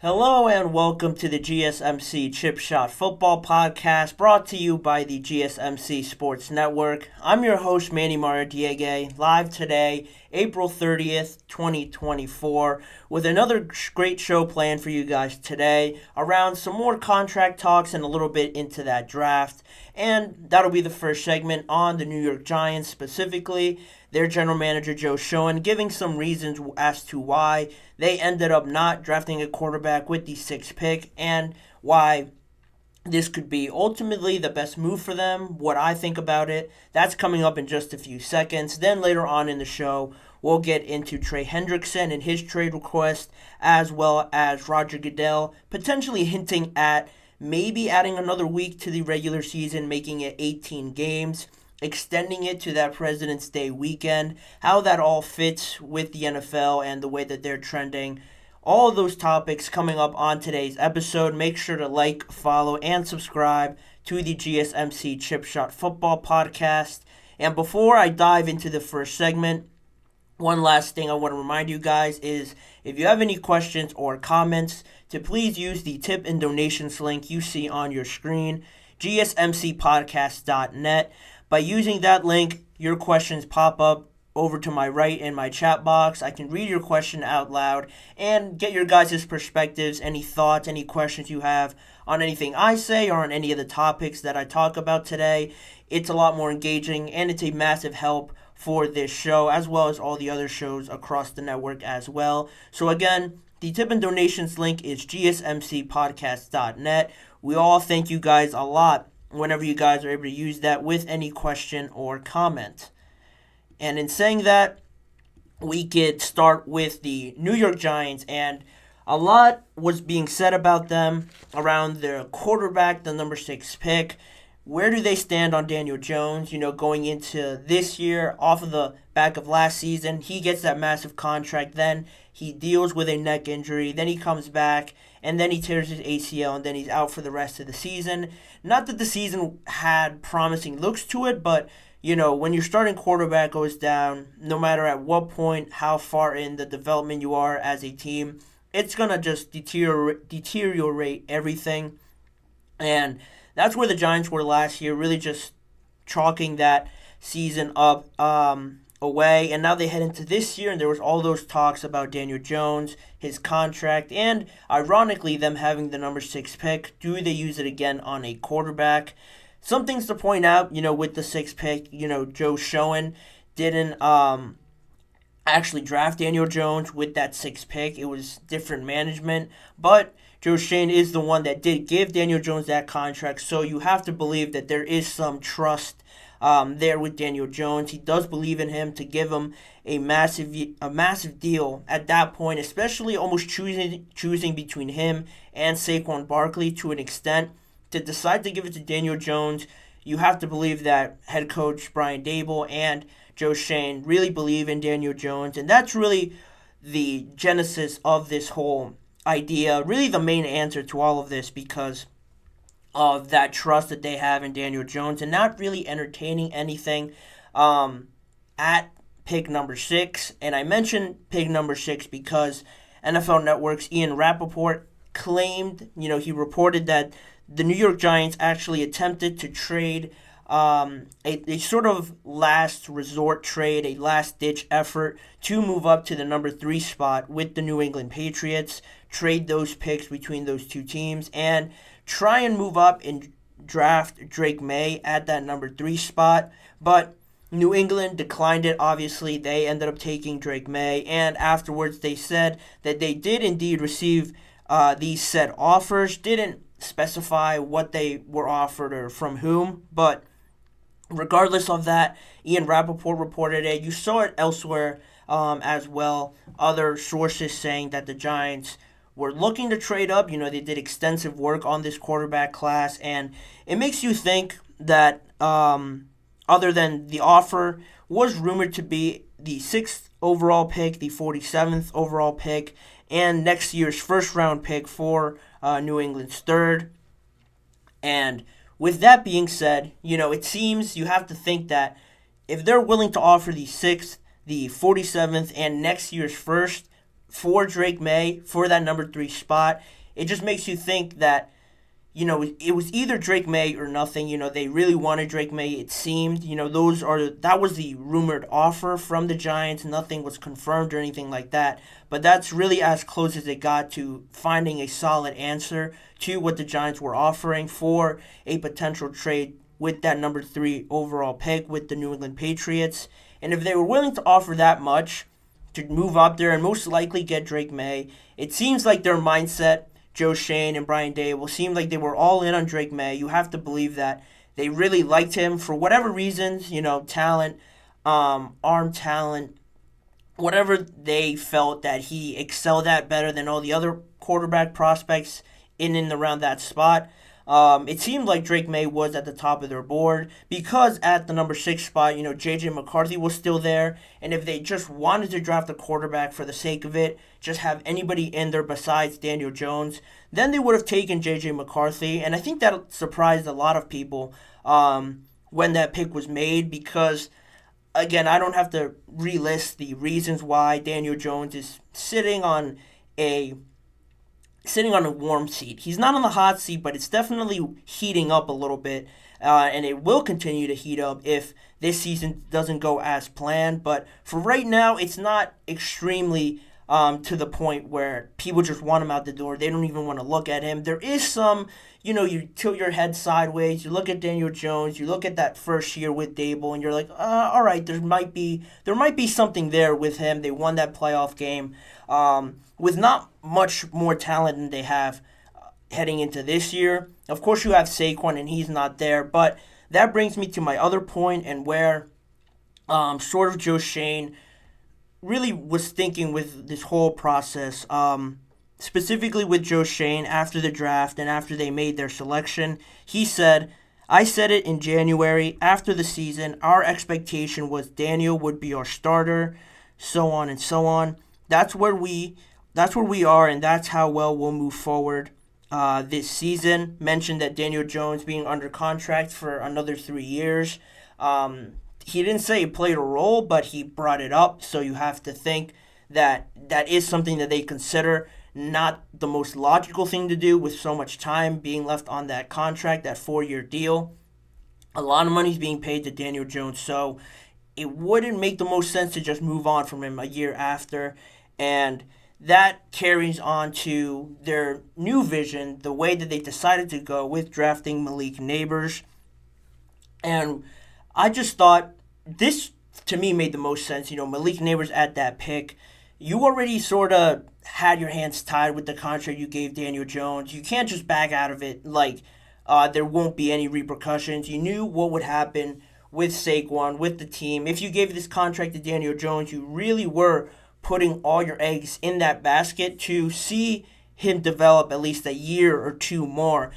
Hello and welcome to the GSMC Chip Shot Football Podcast brought to you by the GSMC Sports Network. I'm your host, Manny Maradiege, live today, April 30th, 2024, with another great show planned for you guys today around some more contract talks and a little bit into that draft. And that'll be the first segment on the New York Giants specifically. Their general manager, Joe Schoen, giving some reasons as to why they ended up not drafting a quarterback with the sixth pick and why this could be ultimately the best move for them, what I think about it. That's coming up in just a few seconds. Then later on in the show, we'll get into Trey Hendrickson and his trade request, as well as Roger Goodell potentially hinting at maybe adding another week to the regular season, making it 18 games, extending it to that President's Day weekend, how that all fits with the NFL and the way that they're trending. All of those topics coming up on today's episode. Make sure to like, follow, and subscribe to the GSMC Chip Shot Football Podcast. And before I dive into the first segment, one last thing I want to remind you guys is if you have any questions or comments, to please use the tip and donations link you see on your screen, gsmcpodcast.net. By using that link, your questions pop up over to my right in my chat box. I can read your question out loud and get your guys' perspectives, any thoughts, any questions you have on anything I say or on any of the topics that I talk about today. It's a lot more engaging and it's a massive help for this show as well as all the other shows across the network as well. So again, the tip and donations link is gsmcpodcast.net. We all thank you guys a lot whenever you guys are able to use that with any question or comment. And in saying that, we could start with the New York Giants, and a lot was being said about them around their quarterback, the number 6 pick. Where do they stand on Daniel Jones? Going into this year, off of the back of last season, he gets that massive contract, then he deals with a neck injury, then he comes back, and then he tears his ACL, and then he's out for the rest of the season. Not that the season had promising looks to it, but, when your starting quarterback goes down, no matter at what point, how far in the development you are as a team, it's going to just deteriorate everything. And that's where the Giants were last year, really just chalking that season up away. And now they head into this year, and there was all those talks about Daniel Jones, his contract, and ironically, them having the number 6 pick. Do they use it again on a quarterback? Some things to point out, with the 6th pick, Joe Schoen didn't actually draft Daniel Jones with that 6th pick. It was different management, but Joe Schoen is the one that did give Daniel Jones that contract, so you have to believe that there is some trust there with Daniel Jones. He does believe in him to give him a massive deal at that point, especially almost choosing between him and Saquon Barkley to an extent. To decide to give it to Daniel Jones, you have to believe that head coach Brian Daboll and Joe Schoen really believe in Daniel Jones, and that's really the genesis of this whole idea, really the main answer to all of this, because of that trust that they have in Daniel Jones and not really entertaining anything at pick number 6. And I mentioned pick number 6 because NFL Network's Ian Rappaport claimed, he reported that the New York Giants actually attempted to trade a sort of last resort trade, a last-ditch effort to move up to the number 3 spot with the New England Patriots, trade those picks between those two teams, and try and move up and draft Drake May at that number 3 spot. But New England declined it, obviously. They ended up taking Drake May, and afterwards they said that they did indeed receive these said offers, didn't specify what they were offered or from whom, but regardless of that, Ian Rappaport reported it. You saw it elsewhere as well. Other sources saying that the Giants were looking to trade up. They did extensive work on this quarterback class, and it makes you think that other than the offer was rumored to be the 6th overall pick, the 47th overall pick, and next year's first-round pick for New England's 3rd. And with that being said, it seems you have to think that if they're willing to offer the 6th, the 47th, and next year's first, for Drake May for that number 3 spot. It just makes you think that, it was either Drake May or nothing. They really wanted Drake May, it seemed. That was the rumored offer from the Giants. Nothing was confirmed or anything like that. But that's really as close as it got to finding a solid answer to what the Giants were offering for a potential trade with that number 3 overall pick with the New England Patriots. And if they were willing to offer that much to move up there and most likely get Drake May, it seems like their mindset, Joe Schoen and Brian Daboll, seemed like they were all in on Drake May. You have to believe that they really liked him for whatever reasons, talent, arm talent, whatever they felt that he excelled at better than all the other quarterback prospects in and around that spot. It seemed like Drake May was at the top of their board because at the number 6 spot, J.J. McCarthy was still there. And if they just wanted to draft a quarterback for the sake of it, just have anybody in there besides Daniel Jones, then they would have taken J.J. McCarthy. And I think that surprised a lot of people when that pick was made because, again, I don't have to relist the reasons why Daniel Jones is sitting on a warm seat. He's not on the hot seat, but it's definitely heating up a little bit, and it will continue to heat up if this season doesn't go as planned. But for right now, it's not extremely to the point where people just want him out the door. They don't even want to look at him. There is some, you tilt your head sideways, you look at Daniel Jones, you look at that first year with Daboll, and you're like, all right, there might be something there with him. They won that playoff game with not much more talent than they have heading into this year. Of course, you have Saquon, and he's not there. But that brings me to my other point and where sort of Joe Schoen really was thinking with this whole process, specifically with Joe Schoen after the draft and after they made their selection. He said, I said it in January after the season. Our expectation was Daniel would be our starter, so on and so on. That's where we are, and that's how well we'll move forward this season. Mentioned that Daniel Jones being under contract for another 3 years. He didn't say he played a role, but he brought it up, so you have to think that that is something that they consider. Not the most logical thing to do with so much time being left on that contract, that 4-year deal. A lot of money is being paid to Daniel Jones, so it wouldn't make the most sense to just move on from him a year after. And that carries on to their new vision, the way that they decided to go with drafting Malik Neighbors. And I just thought this, to me, made the most sense. Malik Neighbors at that pick. You already sort of had your hands tied with the contract you gave Daniel Jones. You can't just back out of it like there won't be any repercussions. You knew what would happen with Saquon, with the team. If you gave this contract to Daniel Jones, you really were putting all your eggs in that basket to see him develop at least a year or two more.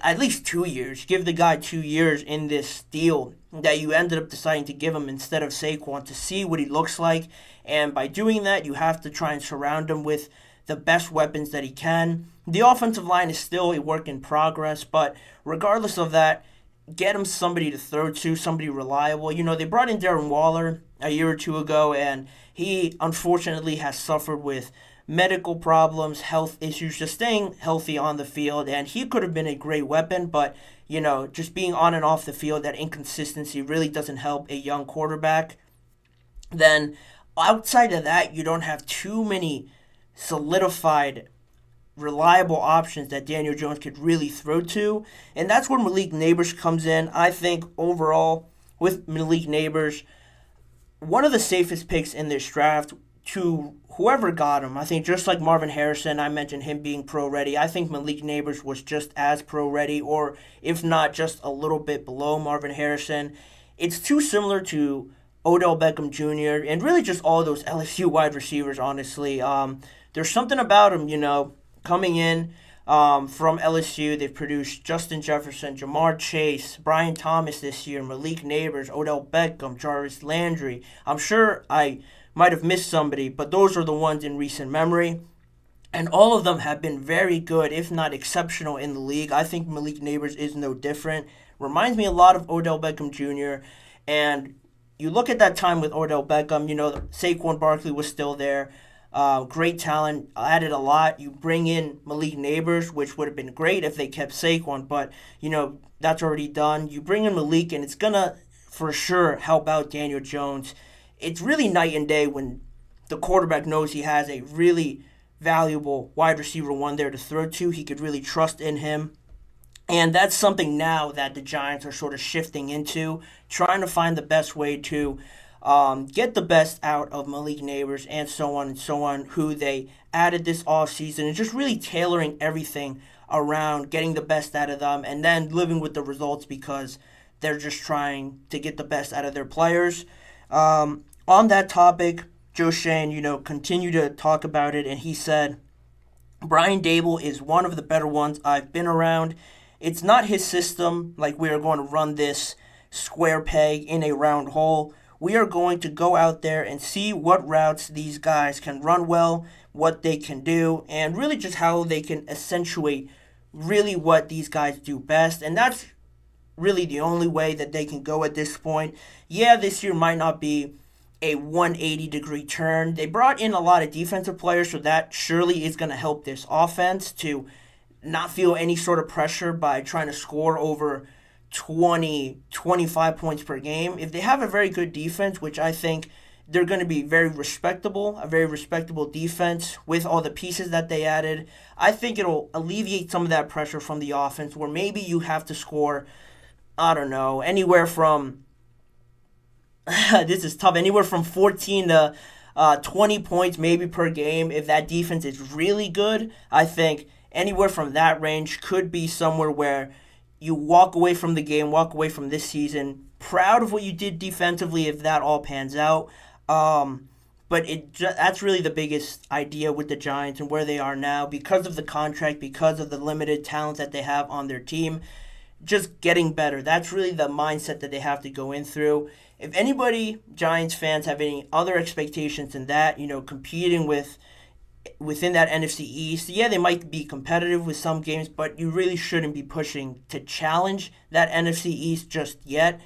At least 2 years. Give the guy 2 years in this deal that you ended up deciding to give him instead of Saquon to see what he looks like. And by doing that, you have to try and surround him with the best weapons that he can. The offensive line is still a work in progress, but regardless of that, get him somebody to throw to, somebody reliable. They brought in Darren Waller a year or two ago, and he unfortunately has suffered with medical problems, health issues, just staying healthy on the field, and he could have been a great weapon, but, just being on and off the field, that inconsistency really doesn't help a young quarterback. Then, outside of that, you don't have too many solidified, reliable options that Daniel Jones could really throw to, and that's where Malik Neighbors comes in. I think, overall, with Malik Neighbors, one of the safest picks in this draft to whoever got him. I think just like Marvin Harrison, I mentioned him being pro-ready. I think Malik Neighbors was just as pro-ready, or if not, just a little bit below Marvin Harrison. It's too similar to Odell Beckham Jr. and really just all those LSU wide receivers, honestly. There's something about him, coming in from LSU. They've produced Justin Jefferson, Jamar Chase, Brian Thomas this year, Malik Neighbors, Odell Beckham, Jarvis Landry. I'm sure I might have missed somebody, but those are the ones in recent memory. And all of them have been very good, if not exceptional, in the league. I think Malik Neighbors is no different. Reminds me a lot of Odell Beckham Jr. And you look at that time with Odell Beckham, Saquon Barkley was still there. Great talent, added a lot. You bring in Malik Neighbors, which would have been great if they kept Saquon, but, that's already done. You bring in Malik, and it's going to, for sure, help out Daniel Jones. It's really night and day when the quarterback knows he has a really valuable wide receiver one there to throw to. He could really trust in him. And that's something now that the Giants are sort of shifting into, trying to find the best way to get the best out of Malik Neighbors and so on, who they added this offseason, and just really tailoring everything around getting the best out of them and then living with the results because they're just trying to get the best out of their players. On that topic, Joe Schoen, continued to talk about it, and he said, Brian Daboll is one of the better ones I've been around. It's not his system, like we are going to run this square peg in a round hole. We are going to go out there and see what routes these guys can run well, what they can do, and really just how they can accentuate really what these guys do best. And that's really the only way that they can go at this point. Yeah, this year might not be a 180-degree turn. They brought in a lot of defensive players, so that surely is going to help this offense to not feel any sort of pressure by trying to score over 20, 25 points per game. If they have a very good defense, which I think they're going to be a very respectable defense with all the pieces that they added, I think it'll alleviate some of that pressure from the offense where maybe you have to score, I don't know, anywhere from this is tough, anywhere from 14 to 20 points maybe per game. If that defense is really good, I think anywhere from that range could be somewhere where you walk away from the game, walk away from this season, proud of what you did defensively if that all pans out. But that's really the biggest idea with the Giants and where they are now because of the contract, because of the limited talent that they have on their team. Just getting better. That's really the mindset that they have to go in through. If anybody, Giants fans, have any other expectations than that, competing within that NFC East, yeah, they might be competitive with some games, but you really shouldn't be pushing to challenge that NFC East just yet.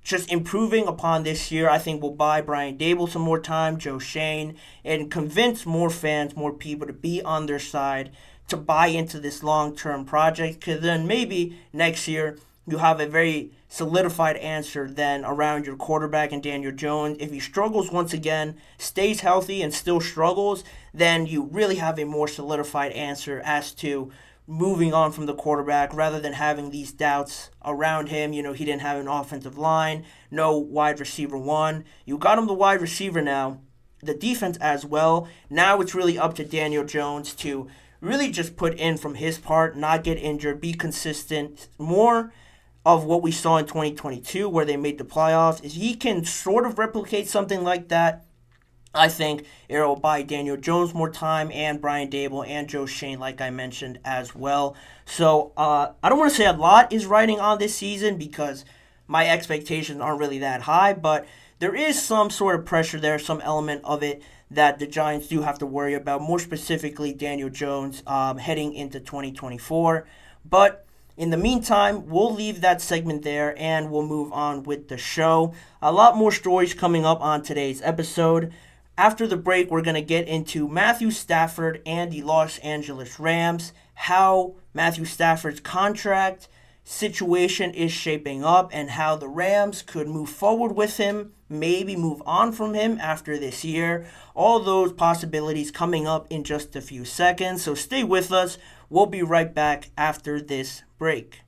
Just improving upon this year, I think, will buy Brian Daboll some more time, Joe Schoen, and convince more fans, more people to be on their side, to buy into this long-term project, because then maybe next year you have a very solidified answer then around your quarterback and Daniel Jones. If he struggles once again, stays healthy and still struggles, then you really have a more solidified answer as to moving on from the quarterback rather than having these doubts around him. He didn't have an offensive line, no wide receiver one. You got him the wide receiver now, the defense as well. Now it's really up to Daniel Jones to really just put in from his part, not get injured, be consistent, more of what we saw in 2022 where they made the playoffs. If he can sort of replicate something like that, I think it will buy Daniel Jones more time and Brian Daboll and Joe Schoen, like I mentioned, as well. So I don't want to say a lot is riding on this season because my expectations aren't really that high, but there is some sort of pressure there, some element of it that the Giants do have to worry about, more specifically Daniel Jones heading into 2024. But in the meantime, we'll leave that segment there and we'll move on with the show. A lot more stories coming up on today's episode. After the break, we're going to get into Matthew Stafford and the Los Angeles Rams, how Matthew Stafford's contract situation is shaping up, and how the Rams could move forward with him, maybe move on from him after this year. All those possibilities coming up in just a few seconds, so stay with us. We'll be right back after this break.